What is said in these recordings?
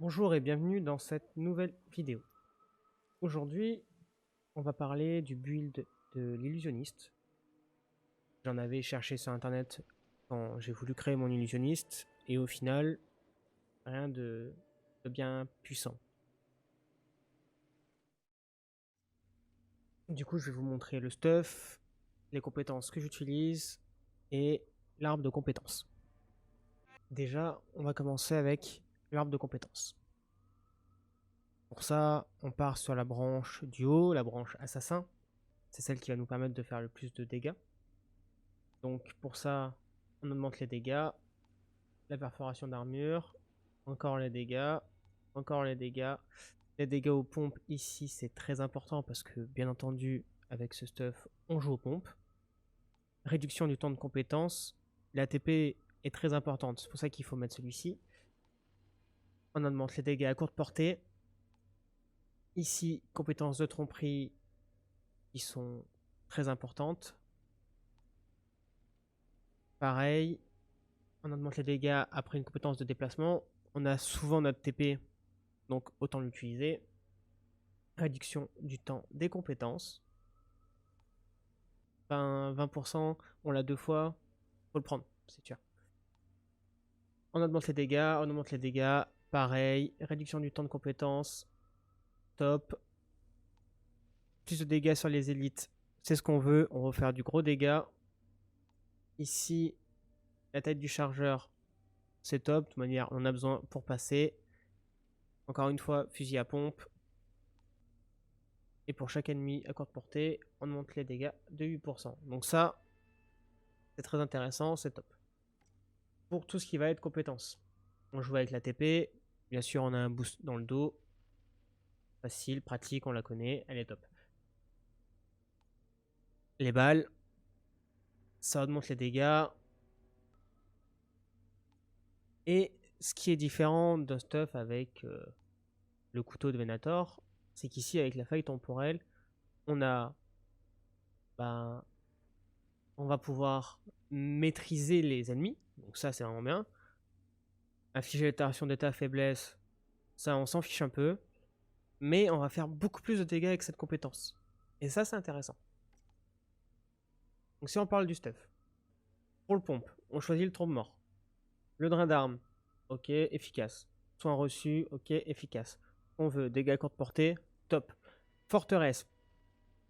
Bonjour et bienvenue dans cette nouvelle vidéo. Aujourd'hui, on va parler du build de l'illusionniste. J'en avais cherché sur internet quand j'ai voulu créer mon illusionniste et au final, rien de bien puissant. Du coup, je vais vous montrer le stuff, les compétences que j'utilise et l'arbre de compétences. Déjà, on va commencer avec l'arbre de compétences. Pour ça, on part sur la branche du haut, la branche assassin. C'est celle qui va nous permettre de faire le plus de dégâts. Donc pour ça, on augmente les dégâts, la perforation d'armure, encore les dégâts, encore les dégâts. Les dégâts aux pompes ici, c'est très important parce que bien entendu, avec ce stuff, on joue aux pompes. Réduction du temps de compétence, l'ATP est très importante, c'est pour ça qu'il faut mettre celui-ci. On augmente les dégâts à courte portée. Ici, compétences de tromperie qui sont très importantes. Pareil, on augmente les dégâts après une compétence de déplacement. On a souvent notre TP, donc autant l'utiliser. Réduction du temps des compétences. 20%, on l'a deux fois, faut le prendre, c'est sûr. On augmente les dégâts, on augmente les dégâts, pareil. Réduction du temps de compétences, top. Plus de dégâts sur les élites, c'est ce qu'on veut, on va faire du gros dégât. Ici, la tête du chargeur, c'est top, de toute manière, on en a besoin pour passer. Encore une fois, fusil à pompe. Et pour chaque ennemi à courte portée, on monte les dégâts de 8%. Donc ça, c'est très intéressant, c'est top. Pour tout ce qui va être compétences, on joue avec la TP. Bien sûr, on a un boost dans le dos. Facile, pratique, on la connaît, elle est top. Les balles, ça augmente les dégâts. Et ce qui est différent d'un stuff avec le couteau de Venator, c'est qu'ici, avec la faille temporelle, on a... Ben, on va pouvoir maîtriser les ennemis. Donc ça, c'est vraiment bien. Afficher l'altération d'état faiblesse, ça, on s'en fiche un peu. Mais on va faire beaucoup plus de dégâts avec cette compétence. Et ça, c'est intéressant. Donc si on parle du stuff, pour le pompe, on choisit le trompe mort. Le drain d'armes, ok, efficace. Soin reçu, ok, efficace. On veut dégâts à courte portée, top. Forteresse.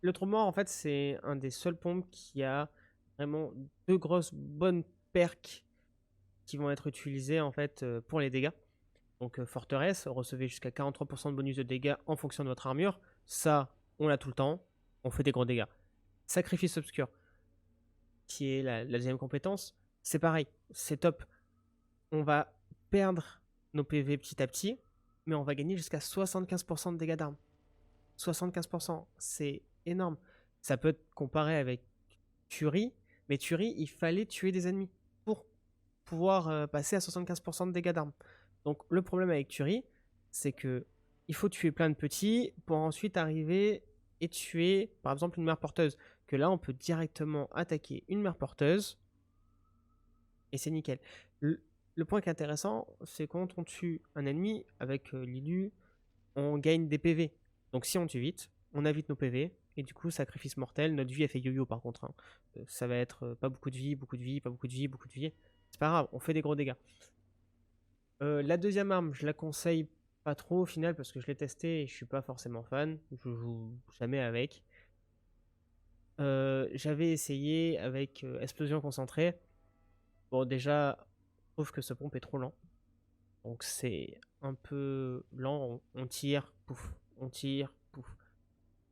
Le trompe mort, en fait, c'est un des seuls pompes qui a vraiment deux grosses bonnes perks qui vont être utilisées en fait pour les dégâts. Donc forteresse, recevez jusqu'à 43% de bonus de dégâts en fonction de votre armure. Ça, on l'a tout le temps. On fait des gros dégâts. Sacrifice obscur, qui est la deuxième compétence, c'est pareil, c'est top. On va perdre nos PV petit à petit, mais on va gagner jusqu'à 75% de dégâts d'armes. 75%, c'est énorme. Ça peut être comparé avec Tuerie, mais Tuerie, il fallait tuer des ennemis pour pouvoir passer à 75% de dégâts d'armes. Donc le problème avec Tuerie, c'est que il faut tuer plein de petits pour ensuite arriver et tuer, par exemple, une mère porteuse. Que là, on peut directement attaquer une mère porteuse et c'est nickel. Le point qui est intéressant, c'est quand on tue un ennemi avec l'illu, on gagne des PV. Donc si on tue vite, on a vite nos PV. Et du coup, sacrifice mortel, notre vie elle fait yo-yo par contre. Hein. Ça va être pas beaucoup de vie, beaucoup de vie, pas beaucoup de vie, beaucoup de vie. C'est pas grave, on fait des gros dégâts. La deuxième arme, je la conseille pas trop au final parce que je l'ai testé et je suis pas forcément fan. Je joue jamais avec. J'avais essayé avec explosion concentrée. Bon, déjà, je trouve que ce pompe est trop lent. Donc c'est un peu lent. On tire, pouf. On tire, pouf.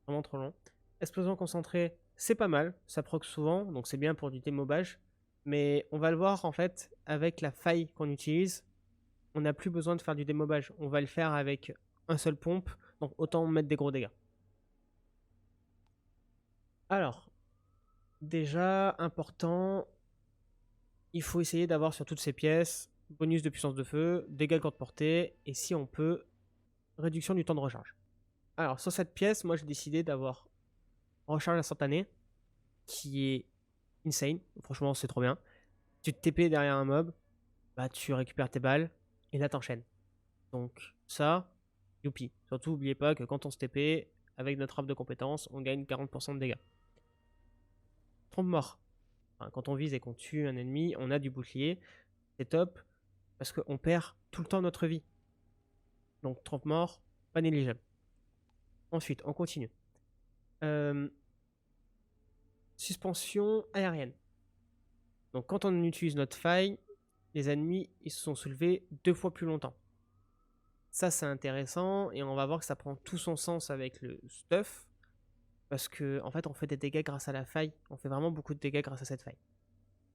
Vraiment trop lent. Explosion concentrée, c'est pas mal. Ça proc souvent, donc c'est bien pour du démobage. Mais on va le voir en fait avec la faille qu'on utilise. On n'a plus besoin de faire du démobage. On va le faire avec un seul pompe. Donc autant mettre des gros dégâts. Alors, déjà, important, il faut essayer d'avoir sur toutes ces pièces bonus de puissance de feu, dégâts de courte portée, et si on peut, réduction du temps de recharge. Alors, sur cette pièce, moi j'ai décidé d'avoir recharge instantanée, qui est insane. Franchement, c'est trop bien. Tu te TP derrière un mob, bah tu récupères tes balles, et là t'enchaînes. Donc ça, youpi. Surtout, n'oubliez pas que quand on se TP, avec notre arbre de compétences, on gagne 40% de dégâts. Trompe mort. Enfin, quand on vise et qu'on tue un ennemi, on a du bouclier. C'est top, parce qu'on perd tout le temps notre vie. Donc trompe mort, pas négligeable. Ensuite, on continue. Suspension aérienne. Donc quand on utilise notre faille, les ennemis ils se sont soulevés 2 fois plus longtemps. Ça c'est intéressant et on va voir que ça prend tout son sens avec le stuff. Parce que en fait on fait des dégâts grâce à la faille. On fait vraiment beaucoup de dégâts grâce à cette faille.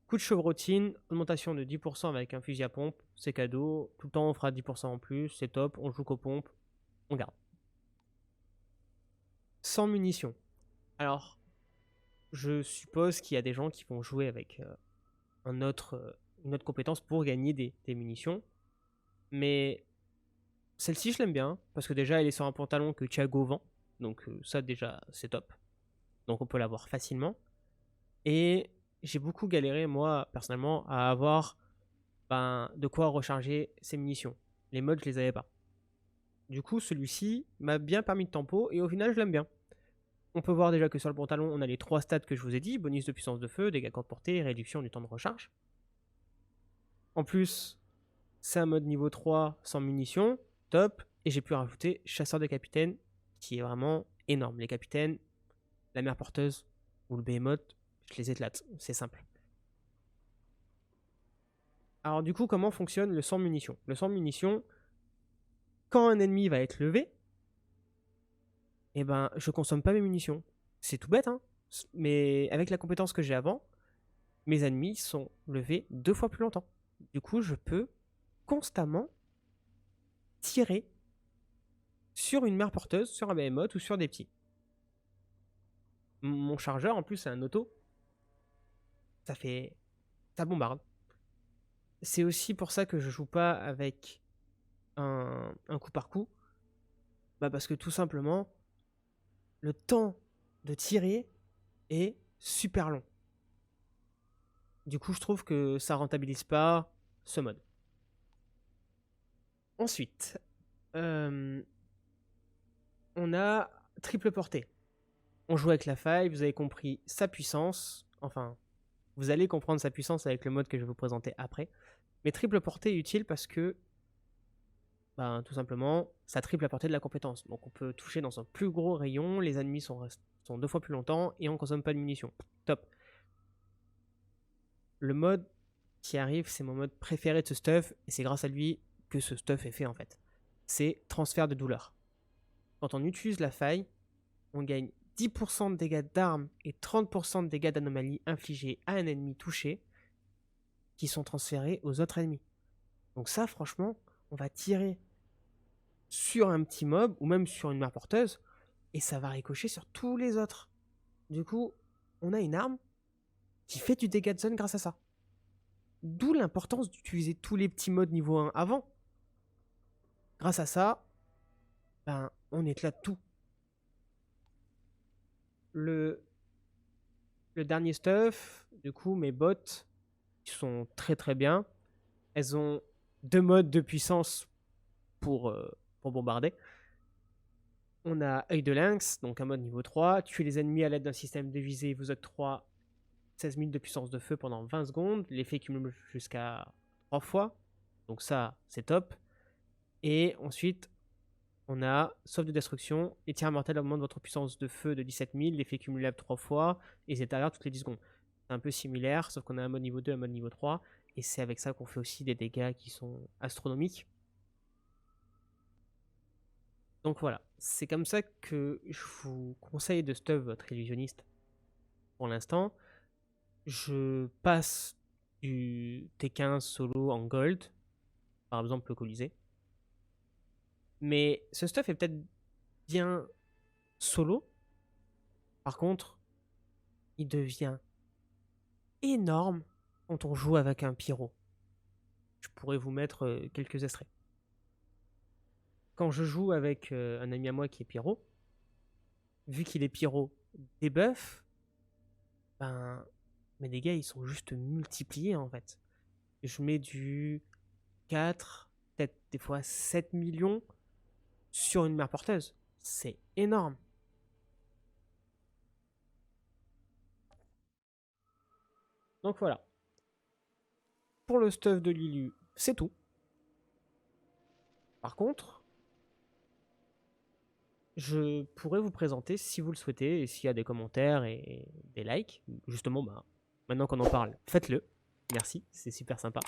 Coup de chevrotine, augmentation de 10% avec un fusil à pompe, c'est cadeau. Tout le temps on fera 10% en plus, c'est top, on joue qu'aux pompes, on garde. Sans munitions. Alors, je suppose qu'il y a des gens qui vont jouer avec une autre compétence pour gagner des munitions. Mais celle-ci, je l'aime bien, parce que déjà, elle est sur un pantalon que Thiago vend. Donc ça, déjà, c'est top. Donc on peut l'avoir facilement. Et j'ai beaucoup galéré, moi, personnellement, à avoir de quoi recharger ses munitions. Les mods, je les avais pas. Du coup, celui-ci m'a bien permis de tempo, et au final, je l'aime bien. On peut voir déjà que sur le pantalon, on a les 3 stats que je vous ai dit, bonus de puissance de feu, dégâts courte portée, réduction du temps de recharge. En plus, c'est un mode niveau 3 sans munitions, top, et j'ai pu rajouter chasseur de capitaine, qui est vraiment énorme. Les capitaines, la mère porteuse ou le behemoth, je les éclate, c'est simple. Alors du coup, comment fonctionne le sans munitions? Le sans munitions, quand un ennemi va être levé, eh ben, je consomme pas mes munitions. C'est tout bête, hein, mais avec la compétence que j'ai avant, mes ennemis sont levés 2 fois plus longtemps. Du coup, je peux constamment tirer sur une mère porteuse, sur un behemoth ou sur des petits. Mon chargeur, en plus, c'est un auto. Ça bombarde. C'est aussi pour ça que je joue pas avec un coup par coup. Parce que tout simplement, le temps de tirer est super long. Du coup, je trouve que ça rentabilise pas ce mode. Ensuite, on a triple portée. On joue avec la faille, vous avez compris sa puissance. Enfin, vous allez comprendre sa puissance avec le mode que je vais vous présenter après. Mais triple portée est utile parce que, tout simplement, ça triple la portée de la compétence. Donc on peut toucher dans un plus gros rayon, les ennemis sont 2 fois plus longtemps et on consomme pas de munitions. Top. Le mode qui arrive, c'est mon mode préféré de ce stuff, et c'est grâce à lui que ce stuff est fait en fait. C'est transfert de douleur. Quand on utilise la faille, on gagne 10% de dégâts d'armes et 30% de dégâts d'anomalie infligés à un ennemi touché qui sont transférés aux autres ennemis. Donc ça, franchement, on va tirer sur un petit mob ou même sur une mère porteuse et ça va ricocher sur tous les autres. Du coup, on a une arme qui fait du dégât de zone grâce à ça. D'où l'importance d'utiliser tous les petits modes niveau 1 avant. Grâce à ça, on éclate tout. Le dernier stuff, du coup, mes bots, qui sont très très bien. Elles ont 2 modes de puissance pour bombarder. On a œil de lynx, donc un mode niveau 3. Tuer les ennemis à l'aide d'un système de visée vous octroie 16 000 de puissance de feu pendant 20 secondes. L'effet cumule jusqu'à 3 fois. Donc ça, c'est top. Et ensuite, on a sauve de destruction. Les tirs mortels augmentent votre puissance de feu de 17 000. L'effet cumulable 3 fois. Et c'est à l'heure toutes les 10 secondes. C'est un peu similaire, sauf qu'on a un mode niveau 2, un mode niveau 3. Et c'est avec ça qu'on fait aussi des dégâts qui sont astronomiques. Donc voilà, c'est comme ça que je vous conseille de stuff votre illusionniste. Pour l'instant, je passe du T15 solo en gold, par exemple le Colisée. Mais ce stuff est peut-être bien solo. Par contre, il devient énorme quand on joue avec un pyro. Je pourrais vous mettre quelques extraits. Quand je joue avec un ami à moi qui est pyro, vu qu'il est pyro debuff, mes dégâts ils sont juste multipliés en fait. Je mets du 4, peut-être des fois 7 millions sur une mère porteuse. C'est énorme. Donc voilà. Pour le stuff de Lilu, c'est tout. Par contre, je pourrais vous présenter, si vous le souhaitez, et s'il y a des commentaires et des likes, justement, bah, maintenant qu'on en parle, faites-le. Merci, c'est super sympa.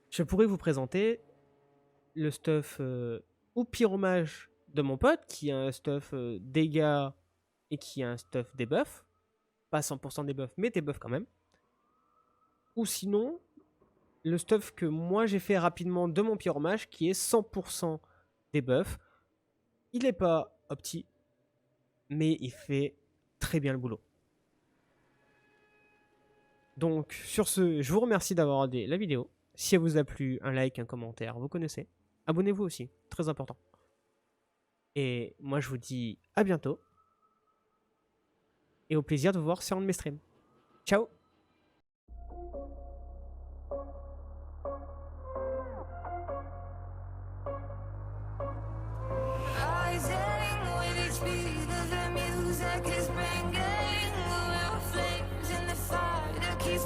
Je pourrais vous présenter le stuff au pyromage de mon pote, qui a un stuff dégâts et qui a un stuff debuff. Pas 100% debuff, mais debuff quand même. Ou sinon, le stuff que moi j'ai fait rapidement de mon pyromage, qui est 100% debuff. Il n'est pas opti, mais il fait très bien le boulot. Donc sur ce, je vous remercie d'avoir regardé la vidéo. Si elle vous a plu, un like, un commentaire, vous connaissez. Abonnez-vous aussi, très important. Et moi je vous dis à bientôt. Et au plaisir de vous voir sur un de mes streams. Ciao!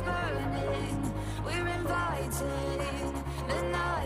Burning, we're inviting the night.